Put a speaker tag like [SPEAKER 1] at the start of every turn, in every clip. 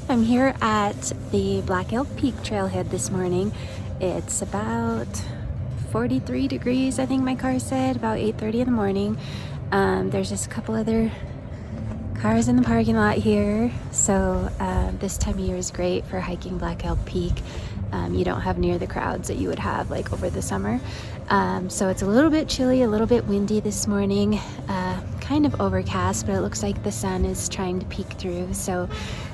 [SPEAKER 1] I'm here at the Black Elk Peak trailhead this morning. It's about 43 degrees, I think my car said, about 8:30 in the morning. There's just a couple other cars in the parking lot here. So this time of year is great for hiking Black Elk Peak. You don't have near the crowds that you would have like over the summer. So it's a little bit chilly, a little bit windy this morning, kind of overcast, but it looks like the sun is trying to peek through. So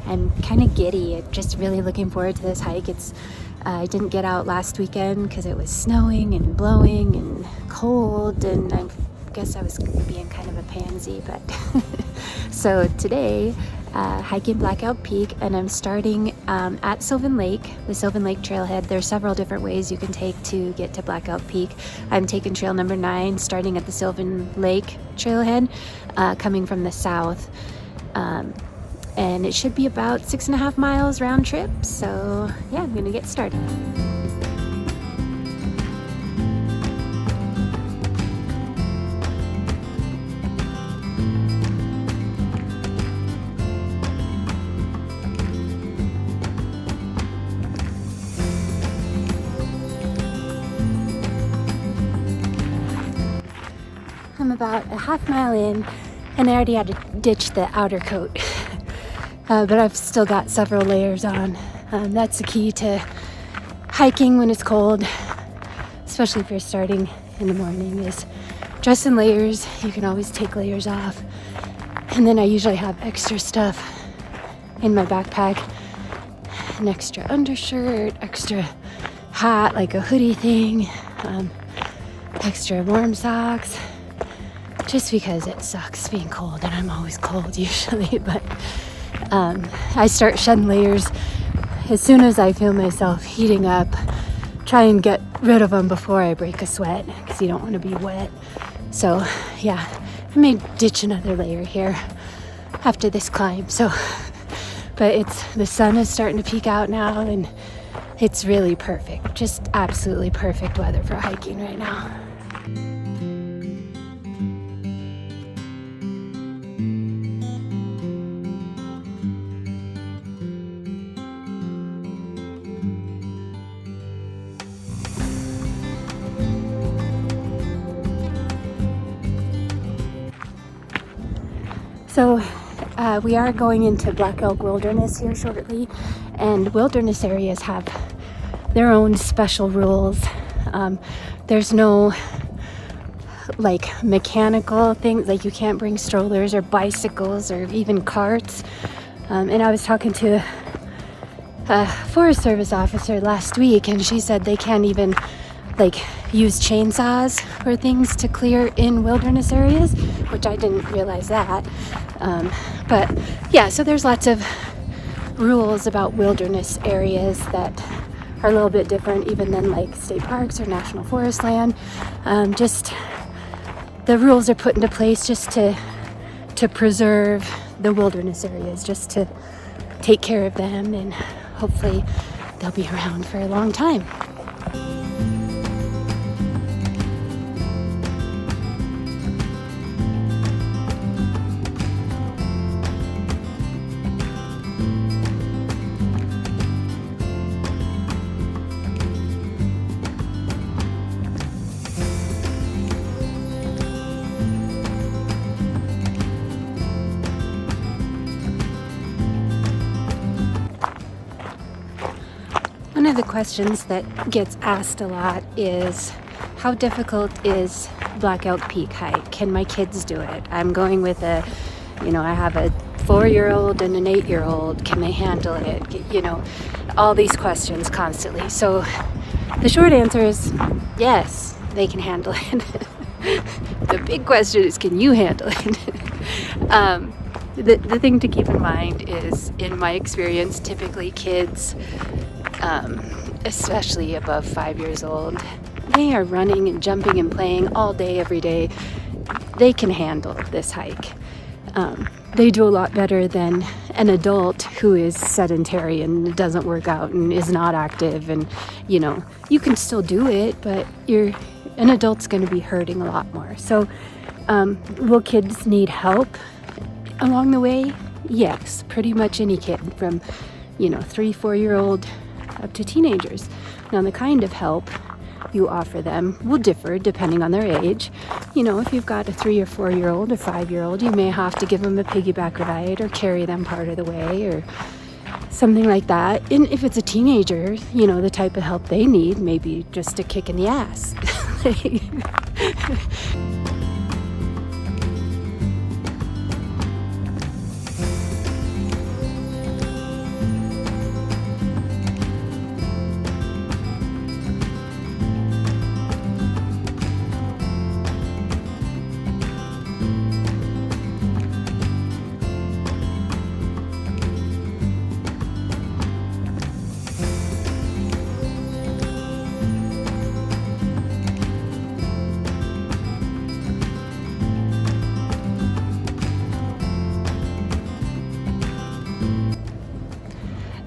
[SPEAKER 1] I'm kind of giddy. I'm just really looking forward to this hike. I didn't get out last weekend because it was snowing and blowing and cold, and I guess I was being kind of a pansy, but so today hiking Black Elk Peak, and I'm starting at Sylvan Lake, the Sylvan Lake trailhead. There's several different ways you can take to get to Black Elk Peak. I'm taking trail number 9, starting at the Sylvan Lake trailhead, coming from the south, and it should be about 6.5 miles round trip. So yeah, I'm gonna get started. I'm about a half mile in, and I already had to ditch the outer coat, but I've still got several layers on. That's the key to hiking when it's cold, especially if you're starting in the morning, is dress in layers. You can always take layers off. And then I usually have extra stuff in my backpack, an extra undershirt, extra hat, like a hoodie thing, extra warm socks, just because it sucks being cold, and I'm always cold usually. But I start shedding layers as soon as I feel myself heating up. Try and get rid of them before I break a sweat, because you don't want to be wet. So yeah, I may ditch another layer here after this climb. So, but the sun is starting to peek out now, and it's really perfect, just absolutely perfect weather for hiking right now. So we are going into Black Elk Wilderness here shortly, and wilderness areas have their own special rules. There's no like mechanical things, like you can't bring strollers or bicycles or even carts. And I was talking to a Forest Service officer last week, and she said they can't even like use chainsaws or things to clear in wilderness areas, which I didn't realize that. But yeah, so there's lots of rules about wilderness areas that are a little bit different even than like state parks or national forest land. Just the rules are put into place just to preserve the wilderness areas, just to take care of them, and hopefully they'll be around for a long time. One of the questions that gets asked a lot is, how difficult is Black Elk Peak hike? Can my kids do it? I'm going with I have a 4-year-old and an 8-year-old. Can they handle it? All these questions constantly. So the short answer is yes, they can handle it. The big question is, can you handle it? The thing to keep in mind is, in my experience, typically kids, especially above 5 years old, they are running and jumping and playing all day, every day. They can handle this hike. They do a lot better than an adult who is sedentary and doesn't work out and is not active. And you can still do it, but an adult's going to be hurting a lot more. So will kids need help along the way? Yes, pretty much any kid, from 3-4-year-old up to teenagers. Now, the kind of help you offer them will differ depending on their age. If you've got a 3 or 4-year-old or 5-year-old, you may have to give them a piggyback ride or carry them part of the way or something like that. And if it's a teenager, the type of help they need may be just a kick in the ass.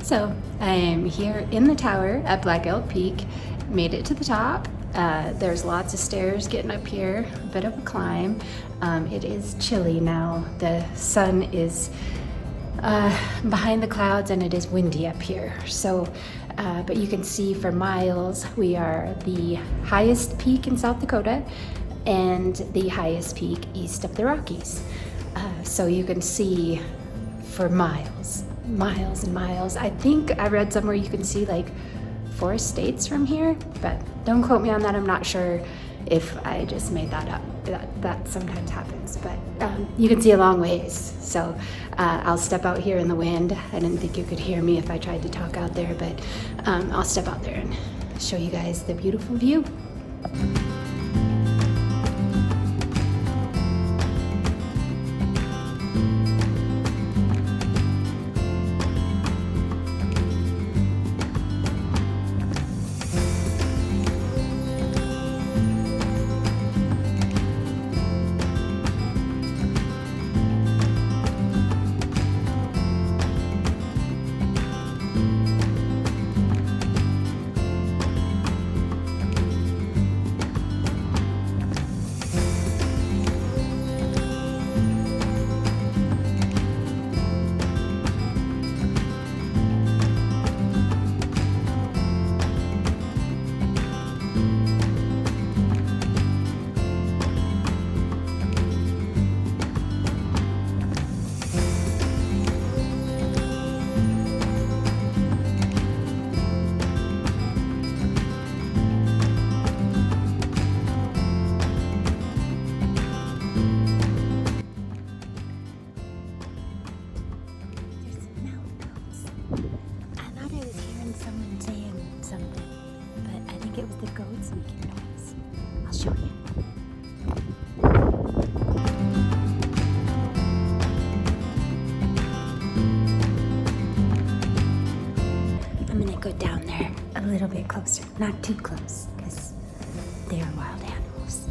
[SPEAKER 1] So I am here in the tower at Black Elk Peak, made it to the top. There's lots of stairs getting up here, a bit of a climb. It is chilly now. The sun is behind the clouds and it is windy up here. So, but you can see for miles, we are the highest peak in South Dakota and the highest peak east of the Rockies. So you can see for miles and miles. I think I read somewhere you can see like 4 states from here, but don't quote me on that. I'm not sure if I just made that up. That sometimes happens, but you can see a long ways. So I'll step out here in the wind. I didn't think you could hear me if I tried to talk out there, but I'll step out there and show you guys the beautiful view. It was the goats making noise. I'll show you. I'm gonna go down there a little bit closer, not too close, because they are wild animals.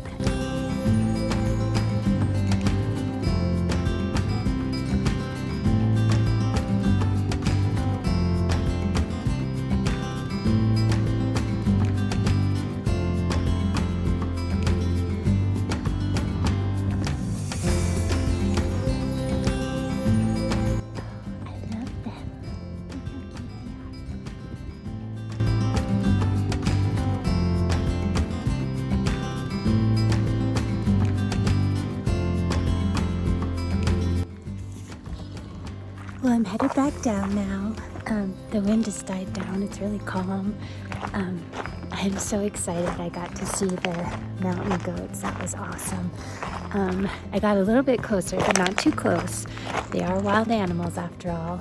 [SPEAKER 1] Well, I'm headed back down now. The wind has died down. It's really calm. I'm so excited I got to see the mountain goats. That was awesome. I got a little bit closer, but not too close. They are wild animals after all.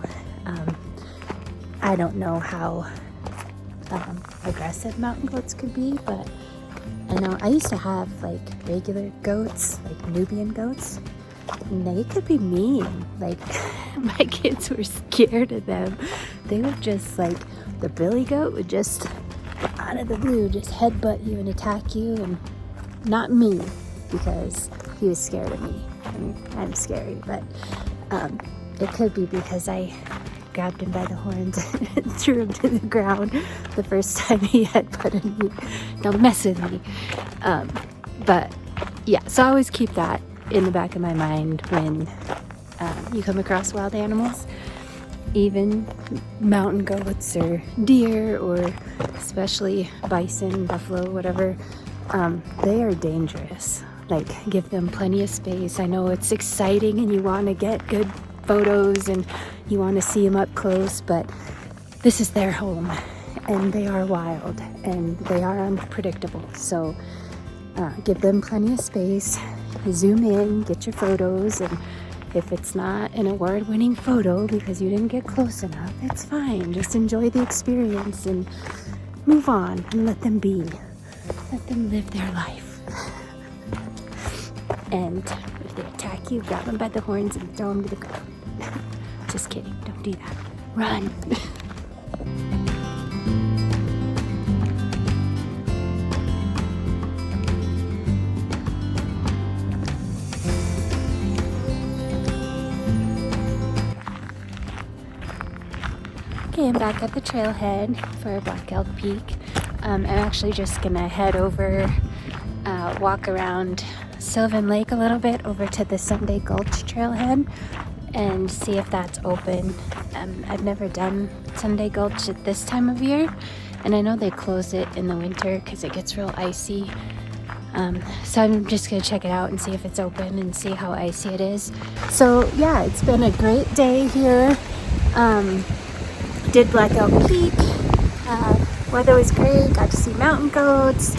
[SPEAKER 1] I don't know how aggressive mountain goats could be, but I know I used to have like regular goats, like Nubian goats. And they could be mean. Like, my kids were scared of them. They would just, like, the billy goat would just, out of the blue, just headbutt you and attack you. And not me, because he was scared of me. I mean, I'm scary, but it could be because I grabbed him by the horns and threw him to the ground the first time he headbutted me. Don't mess with me. But, yeah, so I always keep that in the back of my mind when you come across wild animals. even mountain goats or deer, or especially bison, buffalo, whatever, they are dangerous. Like, give them plenty of space. I know it's exciting and you want to get good photos and you want to see them up close, but this is their home and they are wild and they are unpredictable. So give them plenty of space, zoom in, get your photos, and if it's not an award-winning photo because you didn't get close enough, it's fine. Just enjoy the experience and move on and let them be. Let them live their life. And if they attack you, grab them by the horns and throw them to the ground. Just kidding, don't do that. Run. Okay, I'm back at the trailhead for Black Elk Peak. I'm actually just gonna head over, walk around Sylvan Lake a little bit over to the Sunday Gulch trailhead and see if that's open. I've never done Sunday Gulch at this time of year, and I know they close it in the winter because it gets real icy. So I'm just gonna check it out and see if it's open and see how icy it is. So yeah, it's been a great day here. Did Black Elk Peak. Weather was great, got to see mountain goats,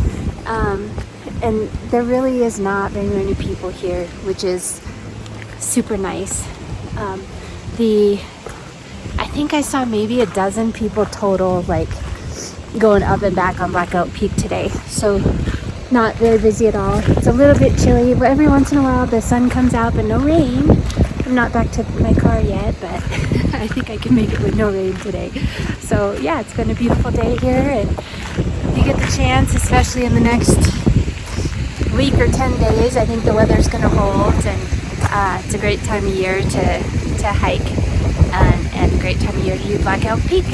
[SPEAKER 1] and there really is not very many people here, which is super nice. I think I saw maybe a dozen people total, like going up and back on Black Elk Peak today, so not very busy at all. It's a little bit chilly, but every once in a while the sun comes out, but no rain. I'm not back to my car yet, but I think I can make it with no rain today. So yeah, it's been a beautiful day here, and if you get the chance, especially in the next week or 10 days, I think the weather's going to hold, and it's a great time of year to hike, and a great time of year to do Black Elk Peak.